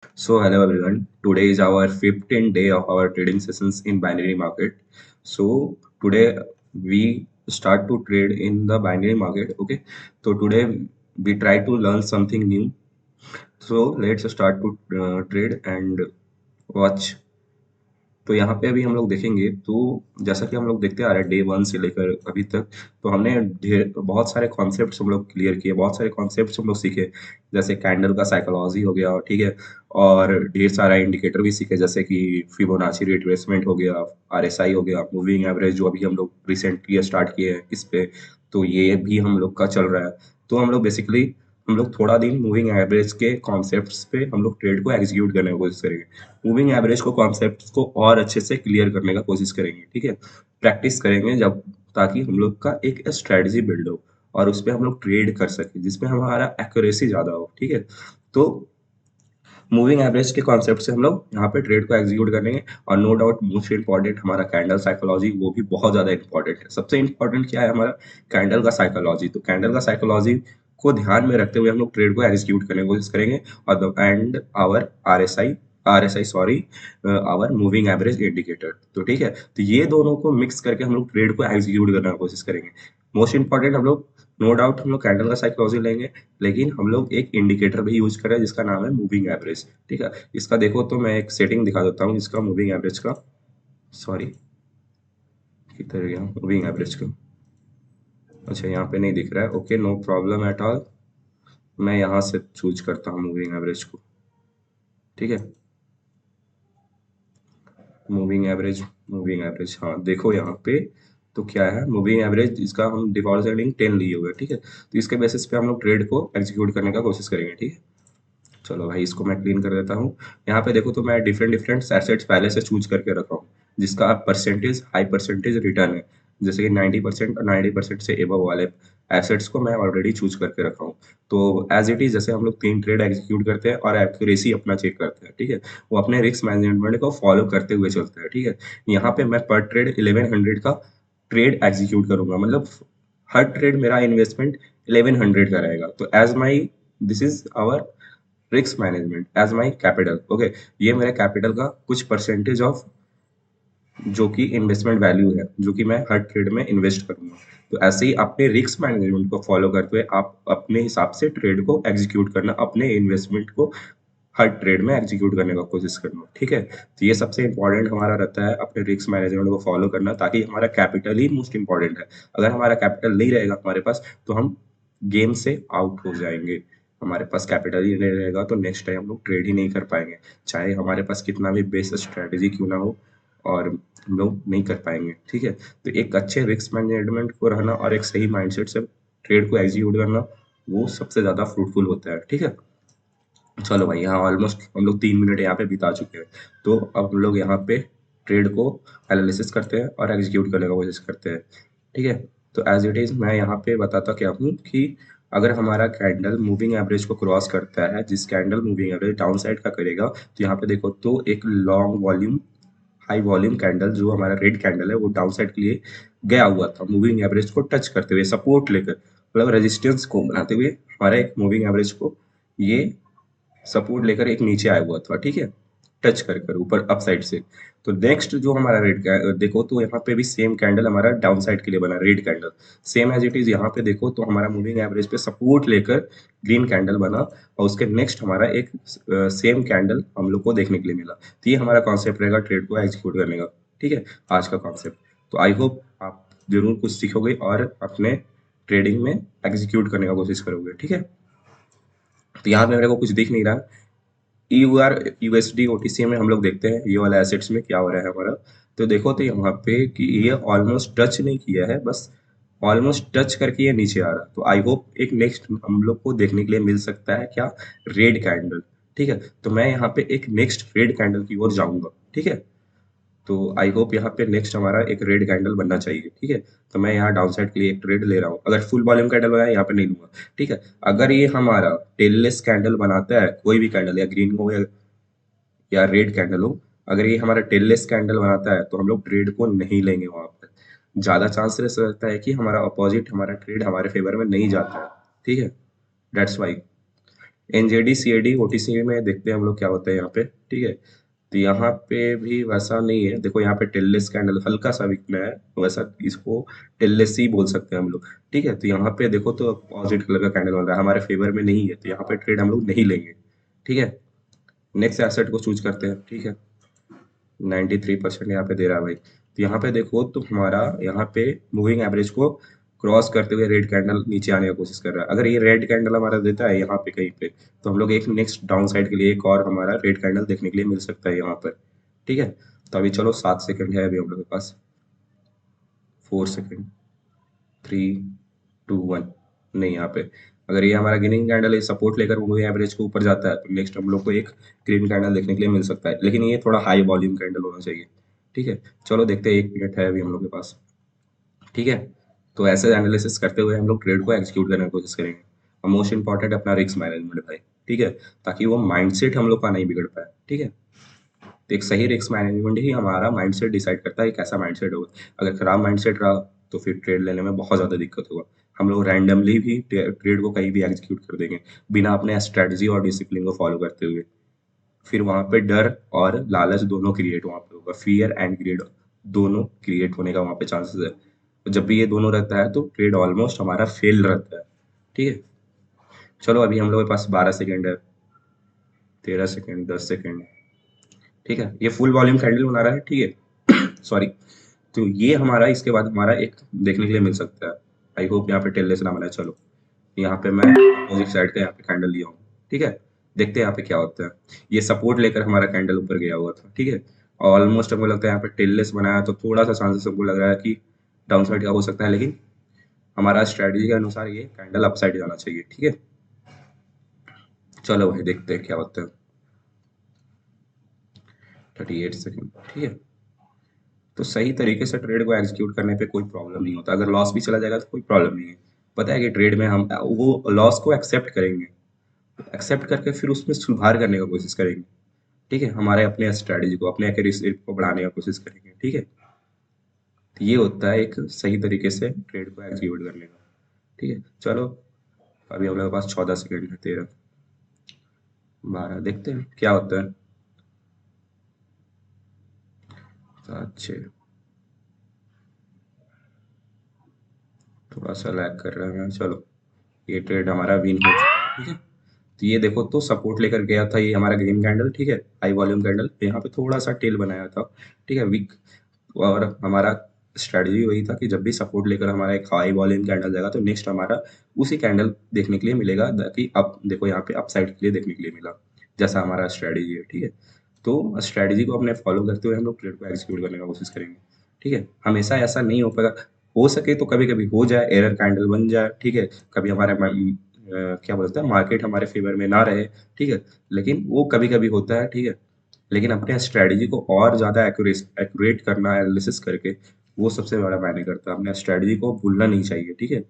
So hello everyone. Today is our 15th day of our trading sessions in binary market. So today we start to trade in the binary market. Okay. So today we try to learn something new. So let's start to trade and watch. तो यहाँ पे अभी हम लोग देखेंगे तो जैसा कि हम लोग देखते आ रहे हैं डे वन से लेकर अभी तक। तो हमने ढेर बहुत सारे कॉन्सेप्ट्स हम लोग क्लियर किए, बहुत सारे कॉन्सेप्ट्स हम लोग सीखे, जैसे कैंडल का साइकोलॉजी हो गया, ठीक है। और ढेर सारा इंडिकेटर भी सीखे, जैसे कि फिबोनाची रिट्रेसमेंट हो गया, आरएसआई हो गया, मूविंग एवरेज जो अभी हम लोग रिसेंटली स्टार्ट किए हैं इस पे। तो ये भी हम लोग का चल रहा है। तो हम लोग बेसिकली हम लोग थोड़ा दिन मूविंग एवरेज के कॉन्सेप्ट्स पे हम लोग ट्रेड को एग्जीक्यूट करने की कोशिश करेंगे। मूविंग एवरेज को कॉन्सेप्ट को और अच्छे से क्लियर करने का कोशिश करेंगे, ठीक है। प्रैक्टिस करेंगे जब, ताकि हम लोग का एक स्ट्रेटजी बिल्ड हो और उस पर हम लोग ट्रेड कर सके जिसमें हमारा एक्यूरेसी ज्यादा हो, ठीक है। तो मूविंग एवरेज के कॉन्सेप्ट से हम लोग यहाँ पे ट्रेड को एग्जीक्यूट करेंगे। और नो डाउट मोस्ट इंपॉर्टेंट हमारा कैंडल साइकोलॉजी, वो भी बहुत ज्यादा इंपॉर्टेंट है। सबसे इंपॉर्टेंट क्या है हमारा कैंडल का साइकोलॉजी। तो कैंडल का साइकोलॉजी को ध्यान में रखते हुए हम लोग ट्रेड को एग्जीक्यूट करने की कोशिश करेंगे। और and our R S I sorry, our moving average indicator. तो ठीक है, तो ये दोनों को मिक्स करके हम लोग ट्रेड को एग्जीक्यूट करने की कोशिश करेंगे। मोस्ट इंपॉर्टेंट हम लोग, नो डाउट हम लोग कैंडल का साइकोलॉजी लेंगे, लेकिन हम लोग एक इंडिकेटर भी यूज करें जिसका नाम है मूविंग एवरेज, ठीक है। इसका देखो तो मैं एक सेटिंग दिखा देता हूँ इसका मूविंग एवरेज का। सॉरी, किधर गया मूविंग एवरेज का? अच्छा, यहाँ पे नहीं दिख रहा है। Okay, no problem at all. मैं यहाँ से चूज करता हूँ मूविंग एवरेज को, ठीक है। मूविंग एवरेज, मूविंग एवरेज, हाँ देखो यहाँ पे। तो क्या है मूविंग एवरेज, इसका हम डिफॉल्ट सेटिंग 10 लिए हुए, ठीक है। तो इसके बेसिस पे हम लोग ट्रेड को एग्जीक्यूट करने का कोशिश करेंगे, ठीक है। चलो भाई, इसको मैं क्लीन कर देता हूँ। यहाँ पे देखो तो मैं डिफरेंट डिफरेंट एसेट्स पहले से चूज करके रखा हूँ, जिसका परसेंटेज हाई परसेंटेज रिटर्न है। जैसे कि 90% और 90% से एबव वाले एसेट्स को मैं ऑलरेडी चूज करके रखा हूँ। तो एज इट इज, जैसे हम लोग 3 ट्रेड एग्जीक्यूट करते हैं और एक्यूरेसी अपना चेक करते हैं, ठीक है। वो अपने रिस्क मैनेजमेंट को फॉलो करते हुए चलते हैं, ठीक है। यहाँ पे मैं पर ट्रेड 1100 का ट्रेड एग्जीक्यूट करूंगा, मतलब हर ट्रेड मेरा इन्वेस्टमेंट 1100 का रहेगा। तो as my, this is our risk management as my capital, okay. ये मेरे कैपिटल का कुछ परसेंटेज ऑफ जो कि इन्वेस्टमेंट वैल्यू है, जो कि मैं हर ट्रेड में इन्वेस्ट करूंगा। तो ऐसे ही अपने रिस्क मैनेजमेंट को फॉलो करते हुए आप अपने हिसाब से ट्रेड को एग्जीक्यूट करना, अपने इन्वेस्टमेंट को हर ट्रेड में एग्जीक्यूट करने का कोशिश करना, ठीक है। तो ये सबसे इंपॉर्टेंट हमारा रहता है, अपने रिस्क मैनेजमेंट को फॉलो करना, ताकि हमारा कैपिटल ही मोस्ट इंपॉर्टेंट है। अगर हमारा कैपिटल नहीं रहेगा हमारे पास, तो हम गेम से आउट हो जाएंगे। हमारे पास कैपिटल ही नहीं रहेगा तो नेक्स्ट टाइम हम लोग ट्रेड ही नहीं कर पाएंगे, चाहे हमारे पास कितना भी बेस्ट स्ट्रेटेजी क्यों ना हो, और हम लोग नहीं कर पाएंगे, ठीक है। तो एक अच्छे रिस्क मैनेजमेंट को रहना और एक सही माइंडसेट से ट्रेड को एग्जीक्यूट करना, वो सबसे ज्यादा फ्रूटफुल होता है, ठीक है। चलो भाई, यहाँ ऑलमोस्ट हम लोग 3 मिनट यहाँ पे बिता चुके हैं। तो अब हम लोग यहाँ पे ट्रेड को एनालिसिस करते हैं और एग्जीक्यूट करने का कोशिश करते हैं, ठीक है। तो एज इट इज मैं यहाँ पे बताता क्या हूँ कि अगर हमारा कैंडल मूविंग एवरेज को क्रॉस करता है, जिस candle moving average down side का करेगा, तो यहाँ पे देखो तो एक long volume, high volume candle जो हमारा रेड कैंडल है, वो डाउन साइड के लिए गया हुआ था मूविंग एवरेज को टच करते हुए, सपोर्ट लेकर, मतलब रेजिस्टेंस को बनाते हुए हमारा एक मूविंग एवरेज को ये सपोर्ट लेकर एक नीचे आया हुआ था, ठीक है। टच कर कर ऊपर अप साइड से। तो नेक्स्ट जो हमारा रेड का देखो तो यहाँ पे भी सेम कैंडल हमारा डाउन साइड के लिए बना, red candle same as it is. यहाँ पे देखो तो हमारा मूविंग एवरेज पे सपोर्ट लेकर ग्रीन कैंडल बना, और उसके नेक्स्ट हमारा एक सेम कैंडल हम लोग को देखने के लिए मिला। तो ये हमारा कॉन्सेप्ट रहेगा ट्रेड को एग्जीक्यूट करने का, ठीक है, आज का कॉन्सेप्ट। तो आई होप आप जरूर कुछ सीखोगे और अपने ट्रेडिंग में एग्जीक्यूट करने का कोशिश करोगे, ठीक है। तो यहाँ पे मेरे को कुछ दिख नहीं रहा। ईयूआर यूएसडी ओटीसी में हम लोग देखते हैं ये वाला एसेट्स में क्या हो रहा है हमारा। तो देखो तो यहाँ पे कि ये ऑलमोस्ट टच नहीं किया है, बस ऑलमोस्ट टच करके ये नीचे आ रहा है। तो आई होप एक नेक्स्ट हम लोग को देखने के लिए मिल सकता है क्या, रेड कैंडल, ठीक है। तो मैं यहाँ पे एक नेक्स्ट रेड कैंडल की ओर जाऊंगा, ठीक है। तो आई होप यहाँ पे नेक्स्ट हमारा एक रेड कैंडल बनना चाहिए, ठीक है। तो मैं यहाँ डाउन साइड के लिए एक ट्रेड ले रहा हूँ। अगर फुल वॉल्यूम कैंडल बनाया यहाँ पे नहीं लूंगा, ठीक है। अगर ये हमारा टेललेस कैंडल बनाता है, कोई भी कैंडल, या ग्रीन हो या रेड कैंडल हो, अगर ये हमारा टेललेस कैंडल बनाता है तो हम लोग ट्रेड को नहीं लेंगे। वहां पर ज्यादा चांसेस रहता है कि हमारा अपोजिट, हमारा ट्रेड हमारे फेवर में नहीं जाता है, ठीक है। That's why NZD CAD OTC में देखते हैं हम लोग क्या होता है यहाँ पे, ठीक है। तो यहाँ पे भी वैसा नहीं है, देखो यहाँ पे टेललेस कैंडल हल्का सा वीक में है, वैसा इसको टेललेस ही बोल सकते हैं हम लोग, ठीक है। तो यहाँ पे देखो तो पॉजिटिव कलर का कैंडल बन रहा है, हमारे फेवर में नहीं है, तो यहाँ पे ट्रेड हम लोग नहीं लेंगे, ठीक है। नेक्स्ट एसेट को चूज करते हैं, ठीक है। 93% यहाँ पे दे रहा है भाई। तो यहाँ पे देखो तो हमारा यहाँ पे मूविंग एवरेज को क्रॉस करते हुए रेड कैंडल नीचे आने की कोशिश कर रहा है। अगर ये रेड कैंडल हमारा देता है यहाँ पे कहीं पे, तो हम लोग एक नेक्स्ट डाउन साइड के लिए एक और हमारा रेड कैंडल देखने के लिए मिल सकता है यहाँ पर, ठीक है। तो अभी चलो 7 सेकंड है अभी हम लोग के पास, 4 सेकंड, 3, 2, 1। नहीं, यहाँ पे अगर ये हमारा ग्रीन कैंडल ये सपोर्ट लेकर मूविंग एवरेज के ऊपर जाता है, तो नेक्स्ट हम लोग को एक ग्रीन कैंडल देखने के लिए मिल सकता है, लेकिन ये थोड़ा हाई वॉल्यूम कैंडल होना चाहिए, ठीक है। चलो देखते हैं, 1 मिनट है अभी हम लोग के पास, ठीक है। तो ऐसे एनालिसिस करते हुए हम लोग ट्रेड को एग्जीक्यूट करने की कोशिश करेंगे। और मोस्ट इंपॉर्टेंट अपना रिस्क मैनेजमेंट भाई, ठीक है, ताकि वो माइंडसेट हम लोग का नहीं बिगड़ पाए, ठीक है। तो एक सही रिस्क मैनेजमेंट ही हमारा माइंडसेट डिसाइड करता है कैसा माइंडसेट होगा। अगर खराब माइंडसेट रहा तो फिर ट्रेड लेने में बहुत ज़्यादा दिक्कत होगा। हम लोग रैंडमली भी ट्रेड को कहीं भी एग्जीक्यूट कर देंगे बिना अपने स्ट्रेटजी और डिसिप्लिन को फॉलो करते हुए। फिर वहाँ पे डर और लालच दोनों क्रिएट वहाँ पे होगा, फियर एंड ग्रीड दोनों क्रिएट होने का वहाँ पे चांसेस है। तो जब भी ये दोनों रहता है तो ट्रेड ऑलमोस्ट हमारा फेल रहता है, ठीक है। चलो अभी हम लोग के पास 12 सेकेंड है, 13 सेकेंड, 10 सेकेंड, ठीक है। ये फुल वॉल्यूम कैंडल बना रहा है, ठीक है। सॉरी। तो ये हमारा इसके बाद हमारा एक देखने के लिए मिल सकता है। आई होप यहाँ पे टेललेस ना बनाए। चलो यहाँ पे मैं अपोजिट साइड का यहाँ पे कैंडल लिया हूँ, ठीक है। देखते हैं यहाँ पे क्या होता है। ये सपोर्ट लेकर हमारा कैंडल ऊपर गया हुआ था, ठीक है। ऑलमोस्ट हमको लगता है यहाँ पे टेललेस बनाया तो थोड़ा सा चांसेस हमको लग रहा है कि डाउन साइड का हो सकता है, लेकिन हमारा स्ट्रेटजी के अनुसार ये कैंडल अपसाइड जाना चाहिए, ठीक है। चलो भाई देखते हैं क्या होता है। 38 सेकेंड, ठीक है। तो सही तरीके से ट्रेड को एग्जीक्यूट करने पे कोई प्रॉब्लम नहीं होता। अगर लॉस भी चला जाएगा तो कोई प्रॉब्लम नहीं है। पता है कि ट्रेड में हम वो लॉस को एक्सेप्ट करेंगे, एक्सेप्ट करके फिर उसमें सुधार करने का कोशिश करेंगे, ठीक है। हमारे अपने स्ट्रेटजी को अपने एक्यूरेसी को बढ़ाने का कोशिश करेंगे, ठीक है। तो ये होता है एक सही तरीके से ट्रेड को एग्जीक्यूट करने का, ठीक है। चलो अभी हम लोग के पास 14 सेकेंड है, 13, 12, देखते हैं क्या होता है। 7, 6, थोड़ा सा लैग कर रहा है। चलो ये ट्रेड हमारा विन हो चुका है, ठीक है। तो ये देखो तो सपोर्ट लेकर गया था ये हमारा ग्रीन कैंडल, ठीक है, हाई वॉल्यूम कैंडल। यहाँ पे थोड़ा सा टेल बनाया था, ठीक है, वीक। और हमारा स्ट्रेटजी वही था कि जब भी सपोर्ट लेकर हमारा एक हाई वॉल्यूम कैंडल जाएगा तो नेक्स्ट हमारा उसी कैंडल देखने के लिए मिलेगा, कि अब देखो यहाँ पे अपसाइड के लिए देखने के लिए मिला, जैसा हमारा स्ट्रेटजी है, ठीक है। तो स्ट्रेटजी को अपने फॉलो करते हुए हम लोग ट्रेड को एग्जीक्यूट करने का कोशिश करेंगे, ठीक है। हमेशा ऐसा नहीं हो पाएगा, हो सके तो कभी कभी हो जाए, एरर कैंडल बन जाए, ठीक है। कभी हमारे क्या बोलते हैं मार्केट हमारे फेवर में ना रहे, ठीक है, लेकिन वो कभी कभी होता है, ठीक है। लेकिन अपने स्ट्रेटजी को और ज़्यादा एक्यूरेट करना, एनालिसिस करके, वो सबसे बड़ा मायने करता है। अपने स्ट्रेटजी को भूलना नहीं चाहिए, ठीक है।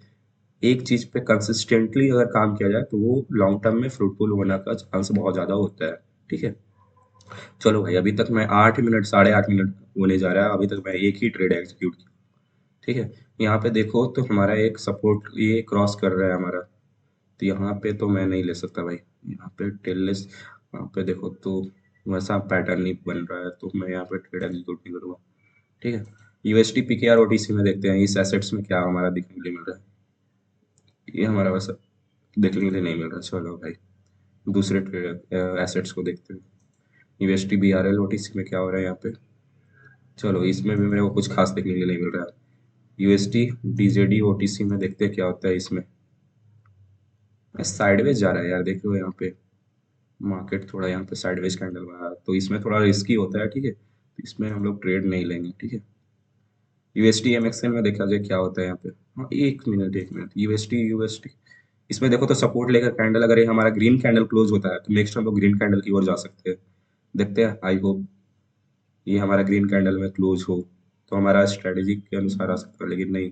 एक चीज़ पे कंसिस्टेंटली अगर काम किया जाए तो वो लॉन्ग टर्म में फ्रूटफुल होने का चांस बहुत ज़्यादा होता है, ठीक है। चलो भाई अभी तक मैं 8 मिनट, 8.5 मिनट होने जा रहा है, अभी तक मैं एक ही ट्रेड एग्जीक्यूट किया, ठीक है। यहाँ पे देखो तो हमारा एक सपोर्ट ये क्रॉस कर रहा है हमारा, तो यहाँ पे तो मैं नहीं ले सकता भाई। यहाँ पे टेललेस, यहाँ पे देखो तो वैसा पैटर्न नहीं बन रहा है, तो मैं यहाँ पे ट्रेड एग्जीक्यूट नहीं करूँगा, ठीक है। यूएसटी पीकेआर ओटीसी में देखते हैं इस एसेट्स में क्या हमारा देखने के लिए मिल रहा है। ये हमारा वैसा देखने के लिए नहीं मिल रहा। चलो भाई दूसरे ट्रेड एसेट्स को देखते हैं। यूएसटी बीआरएल ओटीसी में क्या हो रहा है यहाँ पे। चलो इसमें भी मेरे को कुछ खास देखने के लिए नहीं मिल रहा है। यूएसटी डीजेडी ओटीसी में देखते हैं क्या होता है इसमें। साइडवेज जा रहा है यार, देखो यहाँ पे मार्केट थोड़ा यहाँ पे साइडवेज कैंडल बना है, तो इसमें थोड़ा रिस्की होता है, ठीक है। तो इसमें हम लोग ट्रेड नहीं लेंगे, ठीक है। यूएसटी एमएक्सएल में देखा जाए क्या होता है यहाँ पे। हाँ 1 मिनट, 1 मिनट, यूएसटी यूएसटी इसमें देखो तो सपोर्ट लेकर कैंडल, अगर ये हमारा ग्रीन कैंडल क्लोज होता है तो नेक्स्ट हम लोग ग्रीन कैंडल की ओर जा सकते हैं। देखते हैं, आई होप ये हमारा ग्रीन कैंडल में क्लोज हो तो हमारा स्ट्रेटेजी के अनुसार आ सकता है, लेकिन नहीं,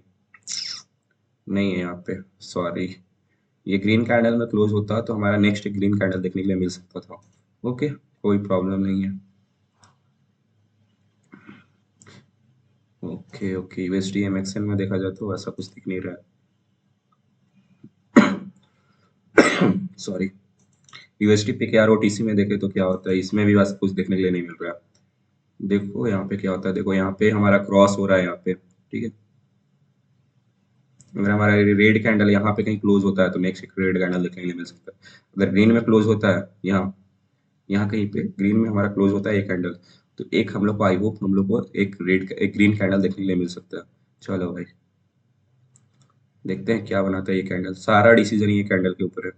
नहीं है यहाँ पे, सॉरी। ये ग्रीन कैंडल में क्लोज होता तो हमारा नेक्स्ट ग्रीन कैंडल देखने के लिए मिल सकता था। ओके, कोई प्रॉब्लम नहीं है। ओके ओके, यूएसडी एमएक्सएल में देखा जाए तो ऐसा कुछ दिख नहीं रहा है। सॉरी। यूएसटी पे के आर ओटीसी में देखे तो क्या होता है, इसमें भी बस कुछ देखने के लिए नहीं मिल रहा है। देखो यहाँ पे क्या होता है, देखो यहाँ पे हमारा क्रॉस हो रहा है यहाँ पे, ठीक है। अगर हमारा रेड कैंडल यहाँ पे कहीं क्लोज होता है तो नेक्स्ट एक रेड कैंडल देखने के लिए मिल सकता है। अगर ग्रीन में क्लोज होता है यहाँ, यहाँ कहीं पे ग्रीन में हमारा क्लोज होता है एक कैंडल, तो एक हम लोग को, आई होप हम लोग को एक ग्रीन कैंडल देखने के लिए मिल सकता है। चलो भाई देखते हैं क्या बनाता है ये कैंडल, सारा डिसीजन ये कैंडल के ऊपर है।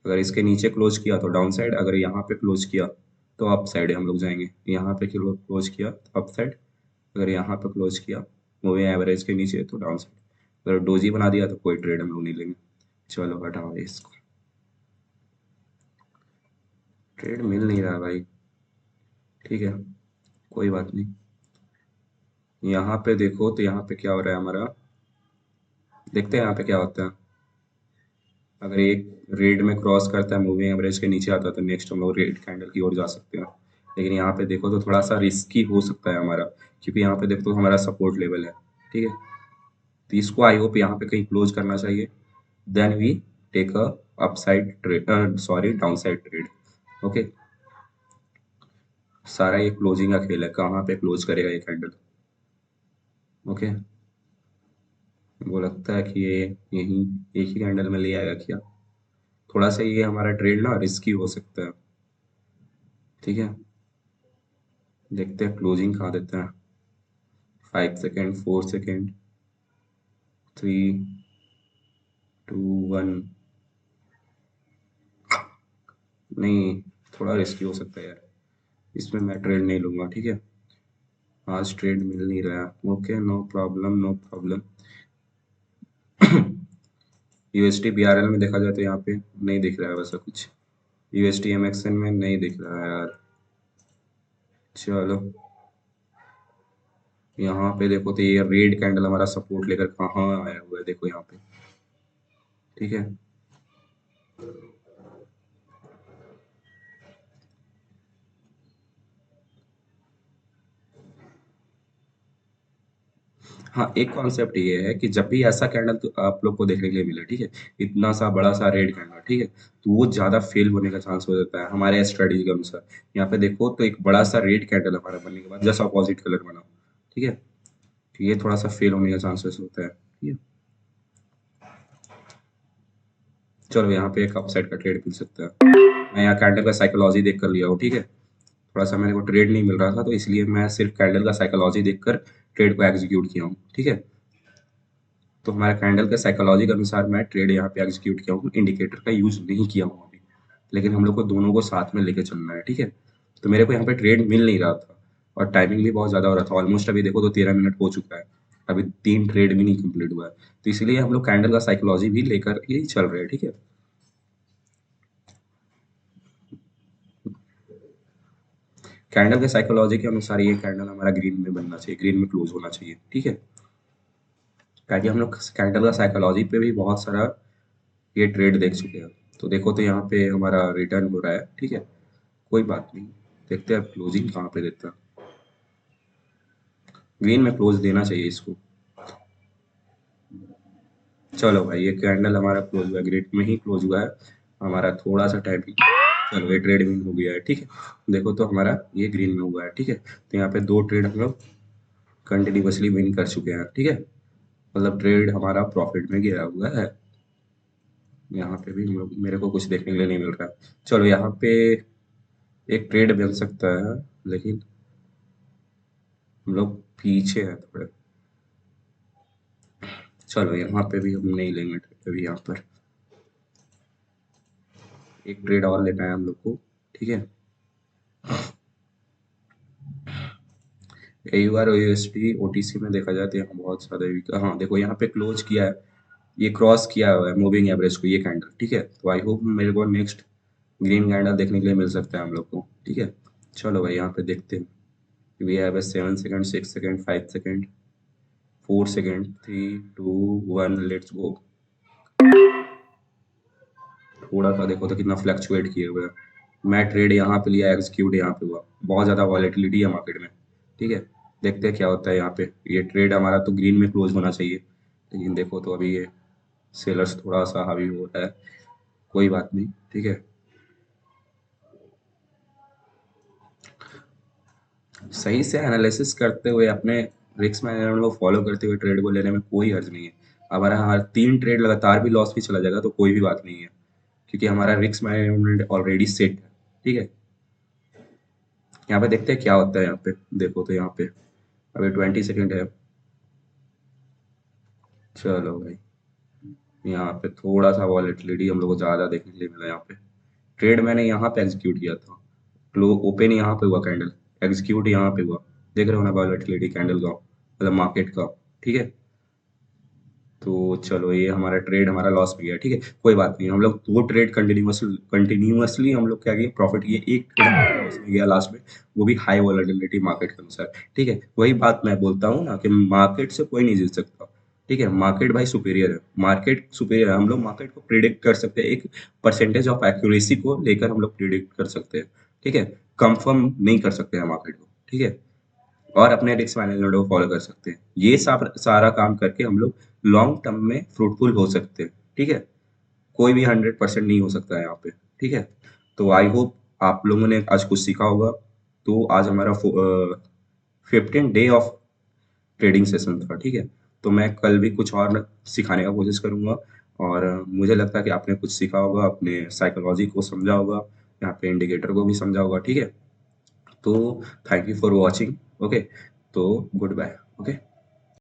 अगर इसके नीचे क्लोज किया तो डाउन साइड, अगर यहाँ पे क्लोज किया तो अप साइड हम लोग जाएंगे। यहाँ पे क्लोज किया तो अप साइड, अगर यहाँ पे क्लोज किया मूविंग एवरेज के नीचे तो डाउन साइड। अगर डोजी बना दिया तो कोई ट्रेड हम लोग नहीं लेंगे। चलो हटाओ इसको, ट्रेड मिल नहीं रहा भाई, ठीक है कोई बात नहीं। यहाँ पे देखो तो यहाँ पे क्या हो रहा है हमारा, देखते हैं यहाँ पे क्या होता है। अगर एक रेड में क्रॉस करता है मूविंग एवरेज के नीचे आता है तो नेक्स्ट हम लोग रेड कैंडल की ओर जा सकते हैं। लेकिन यहाँ पे देखो तो थोड़ा सा रिस्की हो सकता है हमारा, क्योंकि यहाँ पे देखो तो हमारा सपोर्ट लेवल है, ठीक है। तो इसको आई होप यहाँ पे कहीं क्लोज करना चाहिए, then we take a upside trade, sorry down side trade. Okay, सारा ये क्लोजिंग का खेल है, कहाँ पे क्लोज करेगा ये कैंडल। ओके, वो लगता है कि ये यहीं एक ही कैंडल में ले आएगा क्या। थोड़ा सा ये हमारा ट्रेड ना रिस्की हो सकता है, ठीक है। देखते हैं क्लोजिंग कहाँ देते हैं। 5 सेकेंड, 4 सेकेंड, 3, 2, 1। नहीं, थोड़ा रिस्की हो सकता है यार, इसमें मैं ट्रेड नहीं लूंगा, ठीक है। आज ट्रेड मिल नहीं रहा। Okay, no problem no problem. UST BRL में देखा जाए तो यहाँ पे नहीं दिख रहा है वैसा कुछ, यूएसटी एमएक्सएन में नहीं दिख रहा है यार। चलो यहाँ पे देखो तो ये रेड कैंडल हमारा सपोर्ट लेकर कहाँ आया हुआ है, देखो यहाँ पे, ठीक है। हाँ, एक कॉन्सेप्ट ये है कि जब भी ऐसा कैंडल तो आप लोग को देखने के लिए मिले, ठीक है, इतना सा बड़ा सा रेड कैंडल, ठीक है, तो वो ज़्यादा फेल होने का चांस हो जाता है हमारे स्ट्रेटेजी के अनुसार। यहाँ पे देखो तो एक बड़ा सा रेड कैंडल हमारा बनने के बाद जस्ट अपोजिट कलर बना, ठीक है, तो ये थोड़ा सा फेल होने का चांसेस होता है, ठीक है। चलो यहाँ पे एक अपसाइड का ट्रेड मिल सकता है। मैं यहाँ कैंडल का साइकोलॉजी देख कर लिया हूँ, ठीक है। थोड़ा सा मेरे को ट्रेड नहीं मिल रहा था तो इसलिए मैं सिर्फ कैंडल का साइकोलॉजी देखकर ट्रेड को एग्जीक्यूट किया हूँ, ठीक है। तो हमारे कैंडल के साइकोलॉजी के अनुसार मैं ट्रेड यहाँ पे एग्जीक्यूट किया हूँ, इंडिकेटर का यूज नहीं किया हूँ अभी। लेकिन हम लोग को दोनों को साथ में लेके चलना है, ठीक है। तो मेरे को यहाँ पे ट्रेड मिल नहीं रहा था और टाइमिंग भी बहुत ज़्यादा हो रहा था, ऑलमोस्ट अभी देखो तो 13 मिनट हो चुका है, अभी 3 ट्रेड भी नहीं कंप्लीट हुआ है। तो इसलिए हम लोग कैंडल का साइकोलॉजी भी लेकर ही चल रहे हैं, ठीक है। कैंडल के साइकोलॉजी के अनुसार ये कैंडल हमारा ग्रीन में बनना चाहिए, ग्रीन में क्लोज होना चाहिए, ठीक है। ताकि हम लोग कैंडल का साइकोलॉजी पे भी बहुत सारा ये ट्रेड देख चुके हैं। तो देखो तो यहाँ पे हमारा रिटर्न हो रहा है, ठीक है, कोई बात नहीं। देखते हैं क्लोजिंग कहाँ पे देता है। ग्रीन में क्लोज देना चाहिए इसको। चलो भाई ये कैंडल हमारा क्लोज हुआ है, ग्रीन में ही क्लोज हुआ है हमारा, थोड़ा सा टाइमिंग। चलो ये ट्रेड विन हो गया है, ठीक है। देखो तो हमारा ये ग्रीन में हुआ है, ठीक है। तो यहाँ पे 2 ट्रेड हम लोग कंटिन्यूसली विन कर चुके हैं, ठीक है। मतलब ट्रेड हमारा प्रॉफिट में गया हुआ है। यहाँ पे भी हम लोग, मेरे को कुछ देखने के लिए नहीं मिल रहा। चलो यहाँ पे एक ट्रेड बन सकता है, लेकिन हम लोग पीछे हैं थोड़े। चलो यहाँ पे भी हम नहीं लेंगे ट्रेड, अभी यहाँ पर एक ट्रेड और लेना है हम लोग को, ठीक है। AUR और USD OTC में देखा जाए तो यहाँ बहुत ज़्यादा weak है। हाँ देखो यहाँ पे क्लोज किया है, ये क्रॉस किया हुआ है मूविंग एवरेज को ये कैंडल, ठीक है। तो आई होप मेरे को नेक्स्ट ग्रीन कैंडल देखने के लिए मिल सकता है हम लोग को, ठीक है। चलो भाई यहाँ पे देखते हैं। We have 7 second, 6 second, 5 second, 4 second, 3, 2, 1, let's go. थोड़ा सा देखो तो कितना फ्लक्चुएट किए हुए हैं। मैं ट्रेड यहाँ पे लिया, एग्जीक्यूट यहाँ पे हुआ, बहुत ज़्यादा वॉलेटिलिटी है मार्केट में, ठीक है। देखते हैं क्या होता है यहाँ पे। ये ट्रेड हमारा तो ग्रीन में क्लोज होना चाहिए, लेकिन देखो तो अभी ये सेलर्स थोड़ा सा हावी हो रहा है, कोई बात नहीं, ठीक है। सही से एनालिसिस करते हुए अपने रिस्क मैनेजमेंट को फॉलो करते हुए ट्रेड को लेने में कोई हर्ज नहीं है। हमारा हर 3 ट्रेड लगातार भी लॉस भी चला जाएगा तो कोई भी बात नहीं है, क्योंकि हमारा रिस्क मैनेजमेंट ऑलरेडी सेट है, ठीक है? यहाँ पे देखते हैं क्या होता है। यहाँ पे देखो तो यहाँ पे अभी 20 सेकंड है। चलो भाई, यहाँ पे थोड़ा सा वॉलेटिलिटी हम लोग को ज़्यादा देखने के लिए मिला। यहाँ पे ट्रेड मैंने यहाँ पे एग्जीक्यूट किया था, क्लो ओपन यहाँ पे हुआ कैंडल, एग्जीक्यूट यहाँ पे हुआ। देख रहे हो ना वॉलेटिलिटी कैंडल का, मतलब मार्केट का, ठीक है? तो चलो ये हमारा ट्रेड हमारा लॉस में गया, ठीक है? कोई बात नहीं, हम लोग 2 ट्रेड कंटिन्यूअसली हम लोग क्या किए, प्रॉफिट किए। एक ट्रेड लॉस में गया लास्ट में, वो भी हाई वॉलेटिलिटी मार्केट के अनुसार, ठीक है? वही बात मैं बोलता हूँ ना कि मार्केट से कोई नहीं जीत सकता, ठीक है? मार्केट भाई सुपीरियर है, मार्केट सुपीरियर है। हम लोग मार्केट को प्रिडिक्ट कर सकते हैं, एक परसेंटेज ऑफ एक्यूरेसी को लेकर हम लोग प्रिडिक्ट कर सकते हैं, ठीक है? कंफर्म नहीं कर सकते हैं मार्केट को, ठीक है? और अपने रिस्क मैनेजमेंट को फॉलो कर सकते हैं। ये सब सारा काम करके हम लोग लॉन्ग टर्म में फ्रूटफुल हो सकते हैं, ठीक है? कोई भी 100% नहीं हो सकता है यहाँ पे, ठीक है? तो आई होप आप लोगों ने आज कुछ सीखा होगा। तो आज हमारा 15 डे ऑफ ट्रेडिंग सेशन था, ठीक है? तो मैं कल भी कुछ और सिखाने का कोशिश करूंगा। और मुझे लगता है कि आपने कुछ सीखा होगा, अपने साइकोलॉजी को समझा होगा, यहाँ पे इंडिकेटर को भी समझा होगा, ठीक है? तो thank you for watching. Okay, तो गुड बाय। ओके।